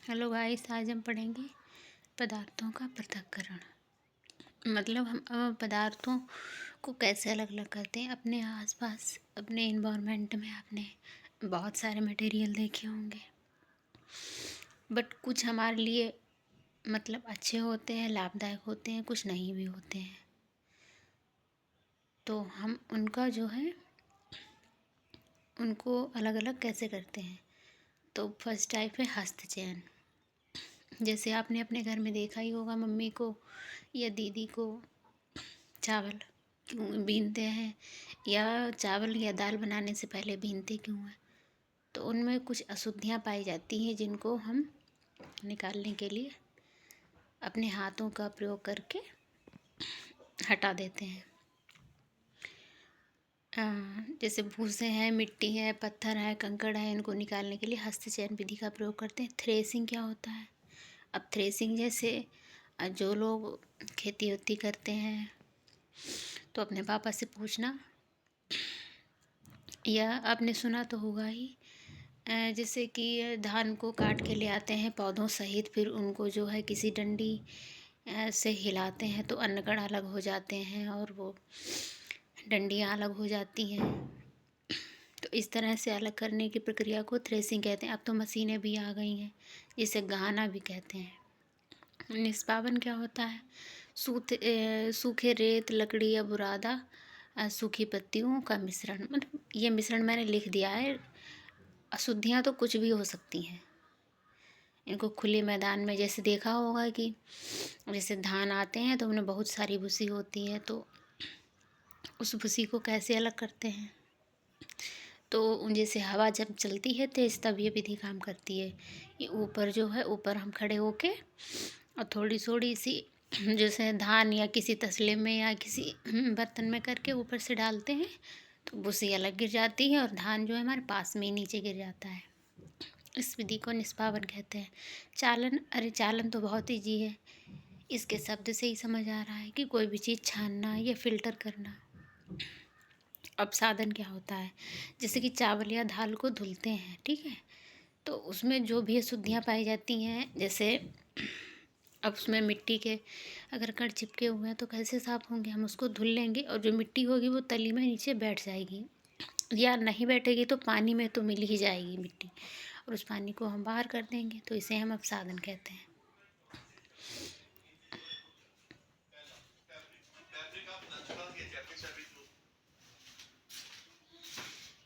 Hello guys, आज हम पढ़ेंगे पदार्थों का पृथक्करण। मतलब हम पदार्थों को कैसे अलग अलग करते हैं। अपने आसपास अपने इन्वायरमेंट में आपने बहुत सारे मटेरियल देखे होंगे, बट कुछ हमारे लिए मतलब अच्छे होते हैं, लाभदायक होते हैं, कुछ नहीं भी होते हैं। तो हम उनका जो है उनको अलग अलग कैसे करते हैं। तो फर्स्ट टाइप है हस्तचयन। जैसे आपने अपने घर में देखा ही होगा, मम्मी को या दीदी को चावल क्यों बीनते हैं, या चावल या दाल बनाने से पहले बीनते क्यों हैं। तो उनमें कुछ अशुद्धियाँ पाई जाती हैं जिनको हम निकालने के लिए अपने हाथों का प्रयोग करके हटा देते हैं। जैसे भूसे हैं, मिट्टी है, पत्थर है, कंकड़ है, इनको निकालने के लिए हस्तचयन विधि का प्रयोग करते हैं। थ्रेसिंग क्या होता है? अब थ्रेसिंग जैसे जो लोग खेती वेती करते हैं तो अपने पापा से पूछना, या आपने सुना तो होगा ही, जैसे कि धान को काट के ले आते हैं पौधों सहित, फिर उनको जो है किसी डंडी से हिलाते हैं तो अन्नकण अलग हो जाते हैं और वो डंडियाँ अलग हो जाती हैं। तो इस तरह से अलग करने की प्रक्रिया को थ्रेसिंग कहते हैं। अब तो मशीनें भी आ गई हैं जिसे गाना भी कहते हैं। निष्पावन क्या होता है? सूखे रेत, लकड़ी या बुरादा, सूखी पत्तियों का मिश्रण। मतलब ये मिश्रण मैंने लिख दिया है। अशुद्धियाँ तो कुछ भी हो सकती हैं। इनको खुले मैदान में जैसे देखा होगा कि जैसे धान आते हैं तो उनमें बहुत सारी भूसी होती है, तो उस भूसी को कैसे अलग करते हैं। तो जैसे हवा जब चलती है तेज़ तब ये विधि काम करती है। ये ऊपर जो है, ऊपर हम खड़े होके और थोड़ी थोड़ी सी जैसे धान या किसी तसले में या किसी बर्तन में करके ऊपर से डालते हैं तो भूसी अलग गिर जाती है और धान जो है हमारे पास में ही नीचे गिर जाता है। इस विधि को निष्पावन कहते हैं। चालन, अरे चालन तो बहुत ईजी है, इसके शब्द से ही समझ आ रहा है कि कोई भी चीज़ छानना या फिल्टर करना। अपसादन क्या होता है? जैसे कि चावल या दाल को धुलते हैं, ठीक है, तो उसमें जो भी अशुद्धियाँ पाई जाती हैं, जैसे अब उसमें मिट्टी के अगर कण चिपके हुए हैं तो कैसे साफ़ होंगे। हम उसको धुल लेंगे और जो मिट्टी होगी वो तली में नीचे बैठ जाएगी, या नहीं बैठेगी तो पानी में तो मिल ही जाएगी मिट्टी, और उस पानी को हम बाहर कर देंगे। तो इसे हम अपसादन कहते हैं।